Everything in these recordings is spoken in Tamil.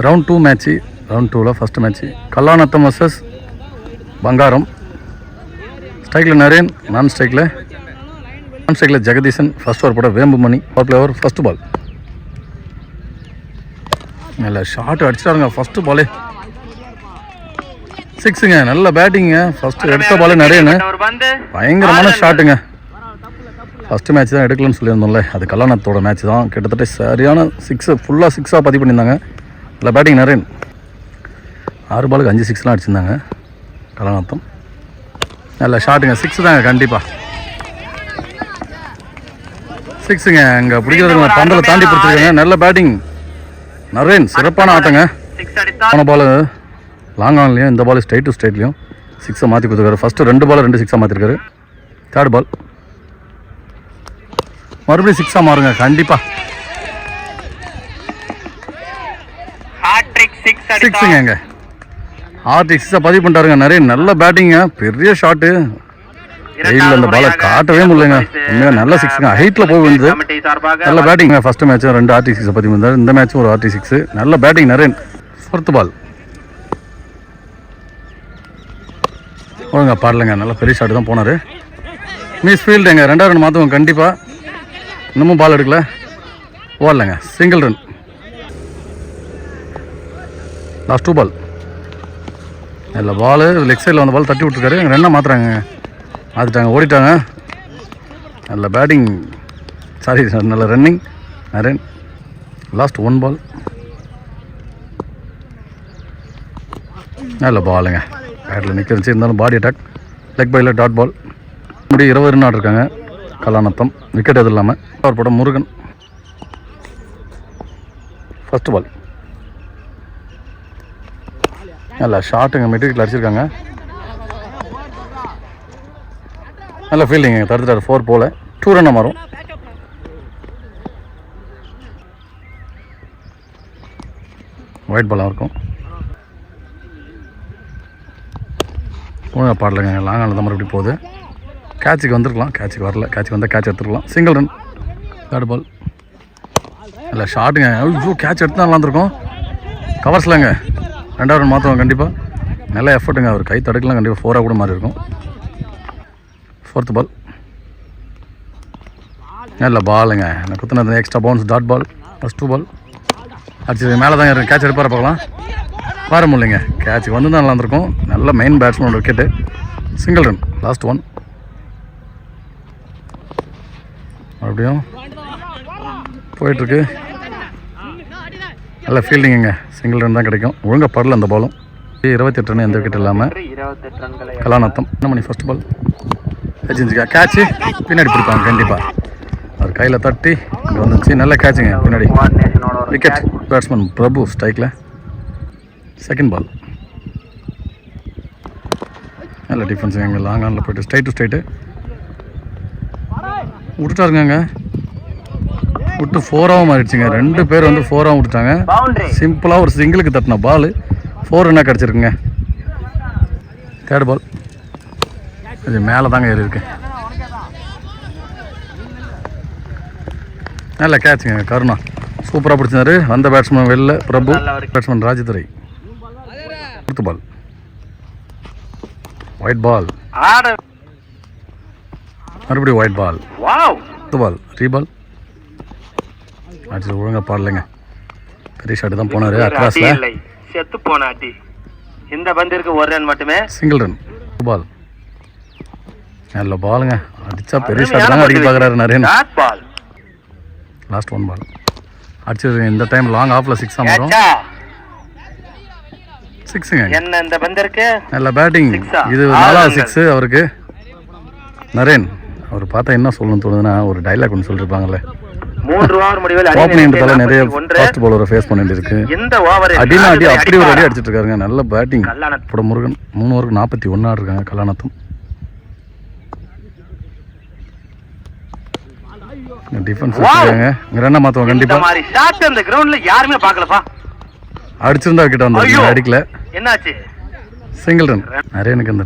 Round 2 match. ரவுண்ட் 2ல் first match Kallanatham versus Pangaram. ஸ்ட்ரைக்கில் நரேன், நான் ஸ்ட்ரைக்கில் ஜெகதீசன். ஃபர்ஸ்ட் ஓவர் போட வேம்புமணி. பவர் பிளே ஓவர் ஃபஸ்ட்டு பால். நல்ல ஷாட் அடிச்சிட்டாருங்க ஃபஸ்ட்டு பாலே. 6ங்க. நல்ல பேட்டிங்க. ஃபஸ்ட்டு எடுத்த பாலே நரேன். பயங்கரமான ஷாட்டுங்க. ஃபஸ்ட்டு மேட்ச் தான் எடுக்கலன்னு சொல்லியிருந்தோம்ல, அது கல்லாநத்தோட மேட்ச் தான். கிட்டத்தட்ட சரியான 6 ஃபுல்லாக 6ஆக பதிவு பண்ணியிருந்தாங்க. நல்ல பேட்டிங் நரேன். 6 பாலுக்கு 5 6 அடிச்சிருந்தாங்க கல்லாநத்தம். நல்ல ஷாட்டுங்க. 6 தாங்க கண்டிப்பாக. 6ங்க. அங்கே பிடிக்கிறதுக்கு பந்தலை தாண்டி பிடிச்சிருக்காங்க. நல்ல பேட்டிங் நரேன். சிறப்பான ஆட்டங்க. போன பால் லாங் ஆன்லையும் இந்த பால் ஸ்ட்ரைட் டு ஸ்ட்ரைட்லையும் 6 மாற்றி கொடுத்துருக்காரு. ஃபஸ்ட்டு 2 பால் 2 6 மாற்றிருக்காரு. தேர்ட் பால் மறுபடியும் 6 மாறுங்க கண்டிப்பாக. 6ங்க. 6 பதிவு பண்ணிட்டாருங்க நிறைய. நல்ல பேட்டிங்க. பெரிய ஷாட்டு. வெயிலில் அந்த பாலை காட்டவே முடியலைங்க. உண்மையாக நல்ல 6ங்க. ஹைட்டில் போய் வந்தது. நல்ல பேட்டிங். ஃபஸ்ட்டு மேட்ச்சும் 2 RT6 பதிவு பண்ணார். இந்த மேட்ச்சும் ஒரு RT6. நல்ல பேட்டிங் நரேன். ஃபோர்த்து பால் ஒழுங்க பாடலைங்க. நல்ல பெரிய ஷாட்டு தான் போனார். மிஸ் ஃபீல்டுங்க. 2வது ரன் மாற்றுவோம் கண்டிப்பாக. இன்னமும் பால் எடுக்கல. ஓடலைங்க. Single run. Last 2 ball. இல்லை பால் லெக் சைடில் வந்த பால் தட்டி விட்டுருக்காரு. ரன்னை மாற்றுறாங்க. மாற்றிட்டாங்க. ஓடிட்டாங்க. நல்ல பேட்டிங். சாரி நல்ல ரன்னிங் நரேன். லாஸ்ட் 1 பால். நல்ல பாலுங்க. பேட்டில் நிற்க வச்சு இருந்தாலும் பாடி அட்டாக். லெக் பையில் டாட் பால். முடி 20 ரன் ஆடிருக்காங்க கல்லாநத்தம். விக்கெட் எதுவும் இல்லாமல். அவர் போட முருகன். ஃபஸ்ட்டு பால். நல்ல ஷாட்டுங்க. மெட்டீரியல் அடிச்சிருக்காங்க. நல்ல ஃபீல்டிங்க. தடுத்துட்டார். 4 போல 2 ரன் மாறும். ஒயிட் பாலாக இருக்கும். ஒழுங்காக பாடலைங்க. லாங் ஆனில் தான் மறுபடியும் போகுது. கேட்சுக்கு வந்திருக்கலாம். கேட்சுக்கு வரல. கேட்சுக்கு வந்தால் கேட்ச் எடுத்துருக்கலாம். Single run. Third ball. இல்லை ஷாட்டுங்க. ஐயோ கேட்ச் எடுத்து தான் நல்லாயிருக்கும். கவர்ஸ்லங்க. 2வது ரன் மாற்றுவோம் கண்டிப்பாக. நல்ல எஃபர்ட்டுங்க. அவர் கை தடுக்கலாம் கண்டிப்பாக. 4ஆக கூட மாறி இருக்கும். Fourth ball. நல்ல பாலுங்க. நான் குத்துனது extra bounce dot ball. First 2 ball அடிச்சு மேலே தான் இருக்கு. கேட்ச் எடுப்பார பார்க்கலாம். வர முடியலைங்க. கேட்சுக்கு வந்து தான் நல்லாயிருக்கும். நல்ல மெயின் பேட்ஸ்மேனோட விக்கெட்டு. Single run. லாஸ்ட் 1. மறுபடியும் போயிட்டுருக்கு. நல்ல ஃபீல்டிங்குங்க. சிங்கிள் ரன் தான் கிடைக்கும். ஒழுங்காக படல அந்த பாலும். 28 ரன் எந்த விக்கெட் இல்லாமல் கல்லாநத்தம். என்ன மணி ஃபஸ்ட் பால் வச்சுருந்துக்கா. கேட்சு பின்னாடி பிடிப்பாங்க கண்டிப்பாக. அவர் கையில் தட்டி இங்கே வந்துச்சு. நல்ல கேட்சுங்க. பின்னாடி விக்கெட். பேட்ஸ்மேன் பிரபு ஸ்ட்ரைக்கில். Second ball. நல்ல டிஃபென்ஸுங்க. எங்கள் லாங் ஆனில் போய்ட்டு ஸ்ட்ரைட் டு ஸ்ட்ரைட்டு விட்டுட்டாருங்க. விட்டு 4ஆகவும் மாறிடுச்சுங்க. 2 பேர் வந்து 4ஆகவும் விட்டுட்டாங்க. சிம்பிளாக ஒரு சிங்கிளுக்கு தட்டின பால் 4 ரன்னாக கிடச்சிருக்குங்க. தேர்ட் பால். அது மேலே தாங்க ஏறி இருக்கு. நல்ல கேட்சுங்க. கருணா சூப்பராக பிடிச்சிருந்தாரு. வந்த பேட்ஸ்மேன் வெளில Prabhu. Batsman Rajadurai. Fourth ball. Wide ball. மறுபடியும் ஒயிட் பால். பால் ரீபால் அடிச்சு ஒழுங்காக பாடலைங்க. பெரிய ஷாட்டு தான் போனார். அக்ராஸில் செத்து போனாட்டி. இந்த பந்திற்கு 1 ரன் மட்டுமே. Single run. பால். நல்ல பாலுங்க. அடித்தா பெரிய ஷாட் தாங்க அடிக்க பார்க்குறாரு நரேன். லாஸ்ட் 1 பால் அடிச்சிருங்க. இந்த டைம் லாங் ஆஃபில் 6 வரும். 6ங்க. என்ன இந்த பந்திற்கு நல்ல பேட்டிங். இது 4வது 6 அவருக்கு. நரேன் அவர் பார்த்தா என்ன சொல்லணும்னு தோணுதுன்னா, ஒரு டைலாக் ஒன்று சொல்லியிருப்பாங்கல்ல, 3 ஓவர் முடிவில் ஓப்பனிங்ல நிறைய ஃபாஸ்ட் பவுலரை ஃபேஸ் பண்ணிட்டு இருக்கு. இந்த ஓவர் அடினா அடி அப்படி ஒரு அடி அடிச்சிட்டு இருக்காருங்க. நல்ல பேட்டிங். போட முருகன் 3 ஓவருக்கு 41 ஆடுறாங்க கல்லாநத்தம். டிஃபென்ஸ் இருக்காங்க. இங்க ரன் மாத்துவாங்க கண்டிப்பா. இந்த மாதிரி ஷாட் அந்த கிரவுண்ட்ல யாருமே பார்க்கலப்பா. அடிச்சிருந்தா கிட்ட வந்து அடிக்கல. என்னாச்சு? Single run. நிறைய எனக்கு அந்த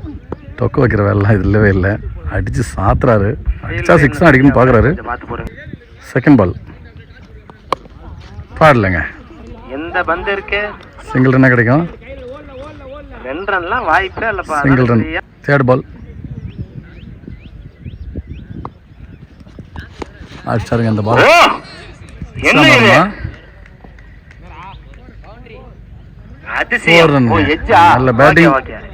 தொக்கு வைக்கிற வேலைலாம் இது இல்லவே இல்லை. அடிச்சு சாத்துறாரு. அடிச்சா 6 தான் அடிக்கணும்னு பார்க்குறாரு. செகண்ட் பால் பாடலைங்க. எந்த பந்து இருக்கு சிங்கிள் ரன் கிடைக்கும். 2 ரன்லாம் வாய்ப்பே இல்லப்பா. Single run. தேர்ட் பால் அடிச்சாருங்க இந்த பால். என்ன இது அதிசயம். ஓ எட்ஜா. நல்ல பேட்டிங்.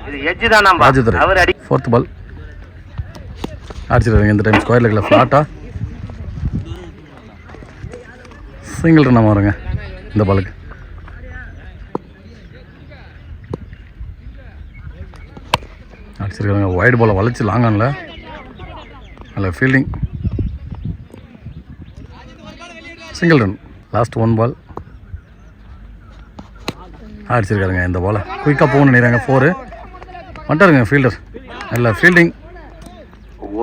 இது எட்ஜ் தான் நம்ம அவர் அடி. ஃபோர்த் பால் அடிச்சிருக்காங்க இந்த டைம் ஸ்கொயர் லெக்ல ஃப்ளாட்டா. சிங்கிள் ரன் வருங்க இந்த பாலுக்கு. அடிச்சிருக்காங்க வைட் பாலை வளைச்சு லாங் ஆன்ல. நல்ல ஃபீல்டிங். Single run. லாஸ்ட் 1 பால் அடிச்சிருக்காருங்க இந்த பாலை. குயிக்காக போகணும்னு நினைக்கிறாங்க. 4 வந்துட்டாருங்க ஃபீல்டர். நல்ல ஃபீல்டிங்.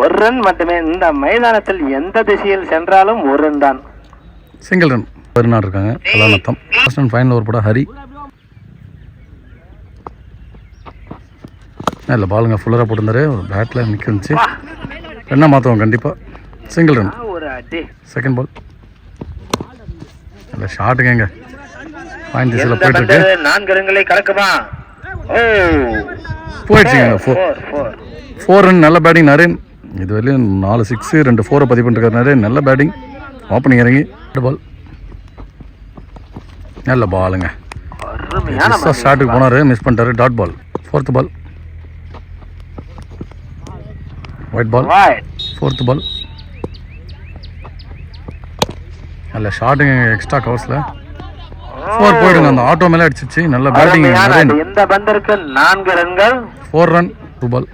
1 ரன் மட்டுமே. இந்த மைதானத்தில் எந்த திசையில் சென்றாலும் 1 ரன் தான். Single run. நாடு இருக்காங்க கலாநத்தம். ஃபர்ஸ்ட் அண்ட் ஃபைனல் ஓவர் போட ஹரி. இல்லை பாலுங்க ஃபுல்லராக போட்டிருந்தாரு. ஒரு பேட்டில் நிற்க இருந்துச்சு. என்ன மாற்றுவோம் கண்டிப்பாக. Single run. செகண்ட் பால் இல்லை ஷாட்டுங்க. பாயிண்ட் திசையில் போயிட்டு இருக்கு. 4 ரன்களை கலக்குமா? போயிடுச்சுங்க. 4 ரன். நல்ல பேட்டிங் நரேன். இது வரையும் 4 6 2 4 பதிவு பண்ணிருக்காரு நரேன். நல்ல பேட்டிங். ஓப்பனிங் இறங்கி பால். நல்ல பாலுங்க. ஷாட்டுக்கு போனார், மிஸ் பண்ணிட்டாரு. Dot ball. Fourth ball wide ball. Fourth ball நல்ல ஷாட்டுங்க. எக்ஸ்ட்ரா கவர்ஸில் 4 போயிடுங்க. அந்த ஆட்டோ மேலே அடிச்சிச்சு. நல்ல பேட்டிங். இந்த பந்திற்கு 4 ரன்கள். 4 ரன். 2 பால்.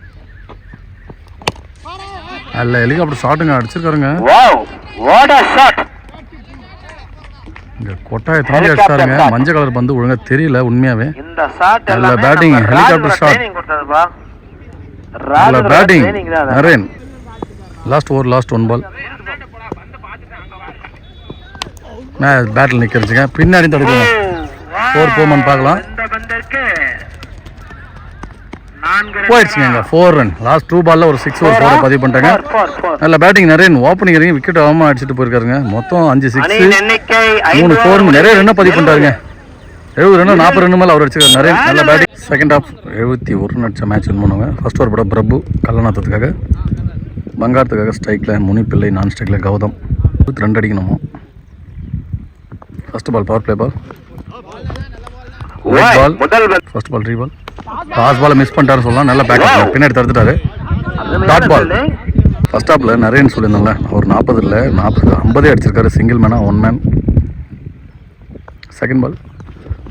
நல்ல ஹெலிகாப்டர் ஷாட்டுங்க அடிச்சிருக்காருங்க. இங்க கொட்டாய தாண்டி அடிச்சாருங்க. மஞ்சள் கலர் பந்து ஒழுங்கா தெரியல உண்மையாவே. நல்ல பேட்டிங். Helicopter shot. நல்ல batting Naren. Last over last 1 ball. பேட்டில் நிற்கிறச்சுங்க. பின்னாடி தடுக்கணும். 4 போமான்னு பார்க்கலாம். போயிடுச்சுங்க. 4 ரன். லாஸ்ட் 2 பால்ல ஒரு 6 ஒரு 4 பதிவு பண்ணிட்டாங்க. நல்ல பேட்டிங் நரேன். ஓப்பனிங் இறங்கி விக்கெட் ஆகாம அடிச்சுட்டு போயிருக்காருங்க. மொத்தம் 5 6 3 4 நிறைய ரன் பதிவு பண்ணிட்டாருங்க. 70 ரன் 40 ரன் மேலே அவர் அடிச்சிருக்காரு நரேன். நல்ல பேட்டிங். செகண்ட் ஹாஃப் 71 ரன் அடிச்ச மேட்ச் வின் பண்ணுவாங்க. ஃபர்ஸ்ட் ஓவர் போட பிரபு கல்லநாத்தத்துக்காக. பங்காரத்துக்காக ஸ்ட்ரைக்கில் முனிப்பிள்ளை. நான் ஸ்ட்ரைக்கில் கௌதம். 22 அடிக்கணுமோ. First ball power play ball. Wide ball. First ball 3 ball. Last ball miss பண்ணிட்டாரு சொல்லலாம். நல்ல பேக்கப். பின்னாடி தடுத்துட்டாரு. Dot ball. ஃபர்ஸ்ட் ஹாஃப்ல நரேன் சொல்லியிருந்தாங்களே ஒரு 40 இல்லை 40 50 அடிச்சிருக்காரு. சிங்கிள் மேனா 1 மேன். செகண்ட் பால்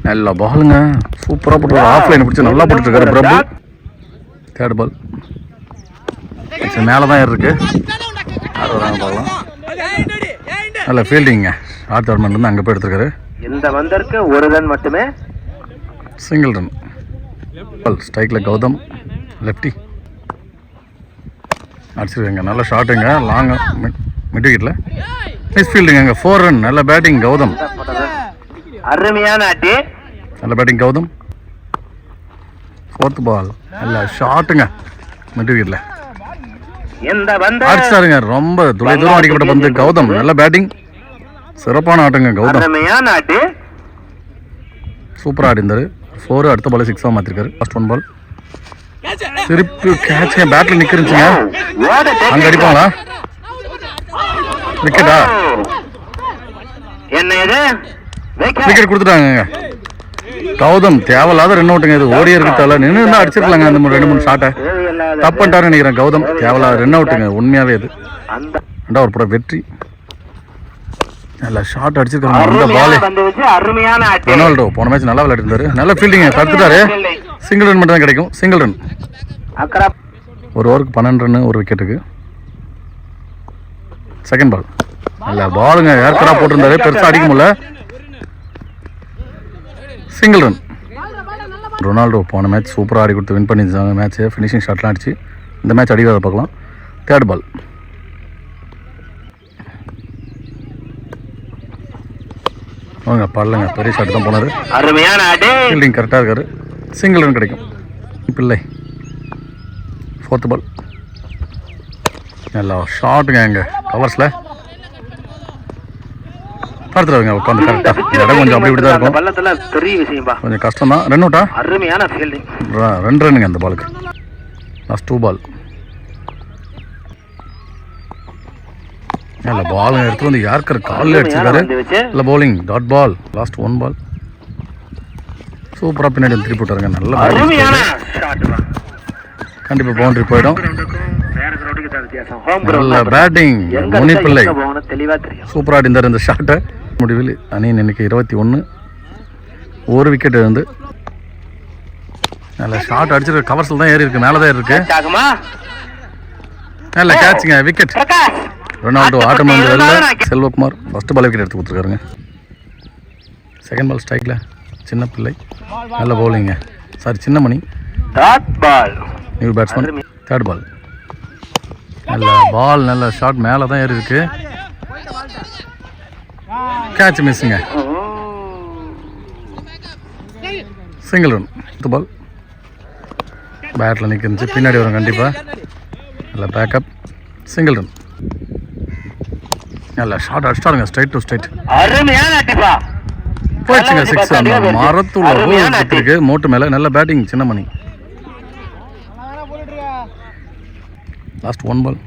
நல்ல பாலுங்க. சூப்பராக போட்டு ஆஃப்லைன் பிடிச்சி நல்லா போட்டுருக்காரு பிரபு. தேர்ட் பால் மேலே தான் இருக்கு. யார் வராங்க பார்க்கலாம். நல்ல ஃபீல்டிங்க. ஆர்ட் டோர்மெண்ட் அங்கே போய் எடுத்துருக்காரு. இந்த வந்தருக்கு 1 ரன் மட்டுமே. Single run. ஸ்ட்ரைக்கில் கௌதம் லெஃப்டி அடிச்சிருக்காங்க. நல்ல ஷாட்டுங்க. லாங் மிட் விக்கெட்டில் மிஸ் ஃபீல்டுங்க. 4 ரன். நல்ல பேட்டிங் கௌதம். அருமையான அடி. நல்ல பேட்டிங் கௌதம். ஃபோர்த் பால் நல்ல ஷாட்டுங்க மிட் விக்கெட்டில் அடிச்சாருங்க. ரொம்ப தூரம் அடிக்கப்பட்ட பந்து கௌதம். நல்ல பேட்டிங். சிறப்பான ஆட்டங்க கௌதம். சூப்பராக ஆடிந்தாரு. 4 அடுத்த பால் 6 மாற்றிருக்காரு. ஃபர்ஸ்ட் 1 பால் திருப்பி கேட்ச். பேட்டில் நிற்கிறச்சுங்க. அங்கே அடிப்பாங்களா? விக்கெட்டா? விக்கெட் கொடுத்துட்டாங்க. கௌதம் தேவையில்லாத ரன் அவுட்டுங்க. இது ஓடியே இருக்கிறதால நின்று தான் அடிச்சிருக்கலாங்க. அந்த 2-3 ஷாட்டை தப்பு பண்ணிட்டாருன்னு நினைக்கிறேன் கௌதம். தேவையில்லாத ரன் அவுட்டுங்க உண்மையாவே. இது 2வது படம் வெற்றி. நல்ல ஷாட் அடிச்சிருக்காங்க. அந்த பாலே ரொனால்டோ போன மேட்ச் நல்லா விளையாட்டு இருந்தாரு. நல்ல ஃபீல்டிங். தடுத்துட்டாரு. சிங்கிள் ரன் மட்டும் தான் கிடைக்கும். Single run. ஒரு ஓவருக்கு 12 ரன் ஒரு விக்கெட்டுக்கு. செகண்ட் பால் நல்ல பாலுங்க. ஏற்கனவே போட்டிருந்தாரு. பெருசாக அடிக்க முடியல. Single run. ரொனால்டோ போன மேட்ச் சூப்பராக ஆடி கொடுத்து வின் பண்ணியிருந்தாங்க மேட்ச்சு. ஃபினிஷிங் ஷாட்லாம் அடிச்சு. இந்த மேட்ச் அடிக்கிறத பார்க்கலாம். தேர்ட் பால் வாங்க பாடலங்க. பெரிய ஷாட் தான் போனார். ஃபீல்டிங் கரெக்டாக இருக்காரு. சிங்கிள் ரன் கிடைக்கும். பிள்ளை. ஃபோர்த் பால் நல்லா ஷாட்டுங்க. எங்கள் கவர்ஸில் பார்த்துருவாங்க உட்காந்து கரெக்டாக. இந்த இடம் கொஞ்சம் அப்படி இப்படி தான் இருக்கும். பள்ளத்துல பெரிய விஷயம்பா. கொஞ்சம் கஷ்டம் தான். 2 அவுட்டா? அருமையான ஃபீல்டிங். 2 ரன்னுங்க அந்த பாலுக்கு. Last 2 ball. இல்லை பால் எடுத்து வந்து யார்கர் காலில் அடிச்சிருக்காரு. இல்லை பவுலிங் டாட் பால். லாஸ்ட் 1 பால். சூப்பராக பின்னாடி திருப்பி விட்டாருங்க. நல்ல கண்டிப்பாக பவுண்டரி போயிடும். நல்ல பேட்டிங் முனிப்பிள்ளை சூப்பராக அடிந்தார் இந்த ஷாட்டை. முடிவில் அணியின் எண்ணிக்கை 21. 1 விக்கெட் இருந்து நல்ல ஷாட் அடிச்சிருக்க. கவர்ஸில் தான் ஏறி இருக்கு, மேலே தான் இருக்கு. நல்ல கேட்சுங்க, விக்கெட். ரொனால்டோ ஆட்டம் வந்து வெளில. செல்வகுமார் ஃபர்ஸ்ட் பால் விக்கெட் எடுத்து கொடுத்துருக்காருங்க. செகண்ட் பால் ஸ்ட்ரைக்கில் சின்ன பிள்ளை. நல்ல பவுலிங்க. Sorry Chinnamani. New batsman. Third ball. நல்ல பால், நல்ல ஷாட், மேலே தான் ஏறி இருக்கு. கேட்ச் மிஸ்ஸுங்க. Single run. பால் பேட்டில் நிற்கிருந்துச்சு, பின்னாடி வரும் கண்டிப்பாக. நல்ல பேக்கப். Single run. நல்ல ஷாட் அடிச்சிட்டாருங்க. ஸ்ட்ரைட் டு ஸ்ட்ரைட் போயிடுச்சுங்க. 6. அந்த மரத்துள்ள இருக்கு மோட்டு மேலே. நல்ல பேட்டிங் சின்னமணி. லாஸ்ட் 1 பால்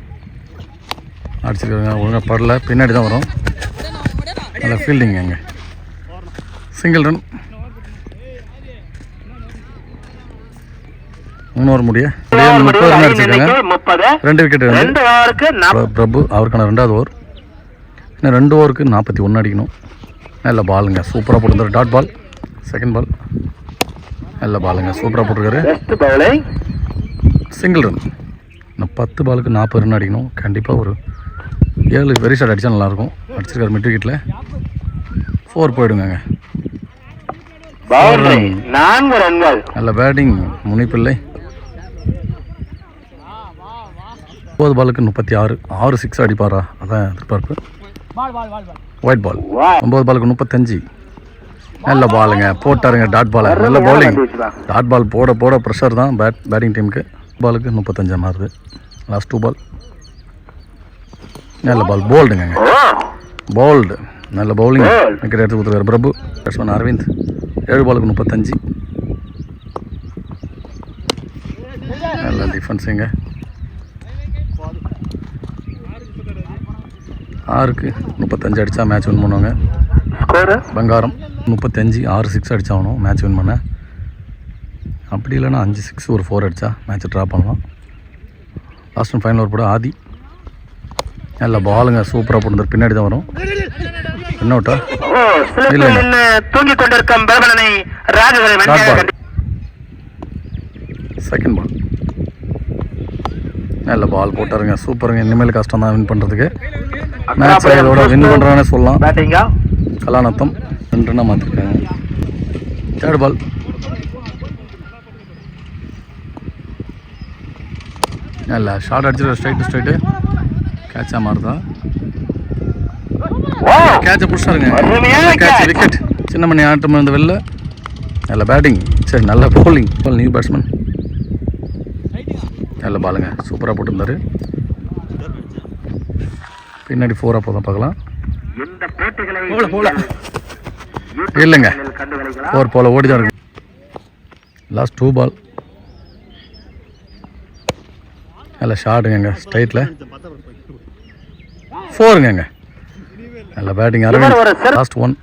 அடிச்சிருக்காங்க. ஒழுங்காக படல, பின்னாடி தான் வரும். நல்ல ஃபீல்டிங் அங்கே. Single run. 3 ஓவர் முடிய 30 ரன் அடிச்சிருக்காங்க. 2 விக்கெட் வந்து பிரபு. அவருக்கான 2வது ஓவர். இன்னும் 2 ஓவருக்கு 41 அடிக்கணும். நல்ல பாலுங்க, சூப்பராக போட்டுருந்தாரு. Dot ball. Second ball. நல்ல பாலுங்க, சூப்பராக போட்டிருக்காரு. Single run. இன்னும் 10 பாலுக்கு 40 ரன் அடிக்கணும். கண்டிப்பாக ஒரு 7 வெரி ஷாட் அடித்தா நல்லாயிருக்கும். அடிச்சிருக்காரு மிட் விக்கெட்டில். 4 போயிடுங்க. 4 ரன்கள். நல்ல பேட்டிங் முனிப்பிள்ளை. 9 பாலுக்கு 36. 6 6 அடிப்பாரா, அதான் எதிர்பார்ப்பு. White ball. 9 பாலுக்கு 35. நல்ல பாலுங்க, போட்டாருங்க டாட் பாலை. நல்ல பவுலிங். டாட் பால் போட போட ப்ரெஷர் தான் பேட்டிங் டீமுக்கு. பாலுக்கு 35 மாறுது. லாஸ்ட் 2 பால். நல்ல பால், போல்டுங்க. போல்டு. நல்ல பவுலிங். விக்கெட் எடுத்து கொடுத்துருக்காரு பிரபு. பேட்ஸ்மேன் அரவிந்த். 7 பாலுக்கு 35. நல்ல டிஃபென்ஸுங்க. 6க்கு 35 அடித்தா மேட்ச் வின் பண்ணுவாங்க. பங்காரம் 35. 6 6 அடித்தாகணும் மேட்ச் வின் பண்ண. அப்படி இல்லைன்னா 5 6 ஒரு 4 அடித்தா மேட்ச்சை ட்ரா பண்ணலாம். லாஸ்ட் அண்ட் ஃபைனல் ஓவர் போட ஆதி. நல்ல பாலுங்க, சூப்பராக போட்டு பின்னாடி தான் வரும். என்ன அவுட்டா? இல்லை, செகண்ட் பால். நல்ல பால் போட்டாருங்க, சூப்பருங்க. இனிமேல் கஷ்டம் தான் வின் பண்ணுறதுக்கு. மேட்ச் இதோட வின் பண்ணுறாங்கன்னு சொல்லலாம். கலாநத்தம் 2 ரன்னாக மாற்றிருக்காங்க. Third ball. நல்ல ஷார்ட் அடிச்சு ஸ்ட்ரைட் டு ஸ்ட்ரைட்டு. கேட்சாக மாறுதா? கேட்சை பிடிச்சாருங்க. Catch, wicket. சின்னமணி ஆட்டம் இருந்த வெளில. நல்ல பேட்டிங். சரி, நல்ல பவுலிங். New batsman. நல்ல பாலுங்க, சூப்பராக போட்டிருந்தாரு. பின்னாடி 4 போதும் பார்க்கலாம். இல்லைங்க, 4 போல ஓடி தான் இருக்கு. லாஸ்ட் 2 பால். நல்ல ஷாட்டுங்க, ஸ்ட்ரைட்டில் 4ங்க. நல்ல பேட்டிங் அரவிந்த். லாஸ்ட் 1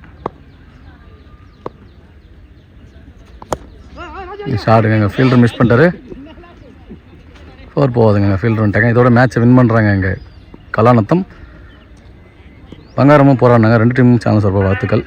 ஷாட்டுங்க. ஃபீல்டர் மிஸ் பண்ணிட்டாரு. 4 போகாதுங்க. ஃபீல்டர் வந்துட்டாங்க. இதோட மேட்ச்சை வின் பண்ணுறாங்க இங்கே கலாநத்தம். பங்காரமும் போராடினாங்க. 2 டீமும் சேனல் சார்பாக வாழ்த்துக்கள்.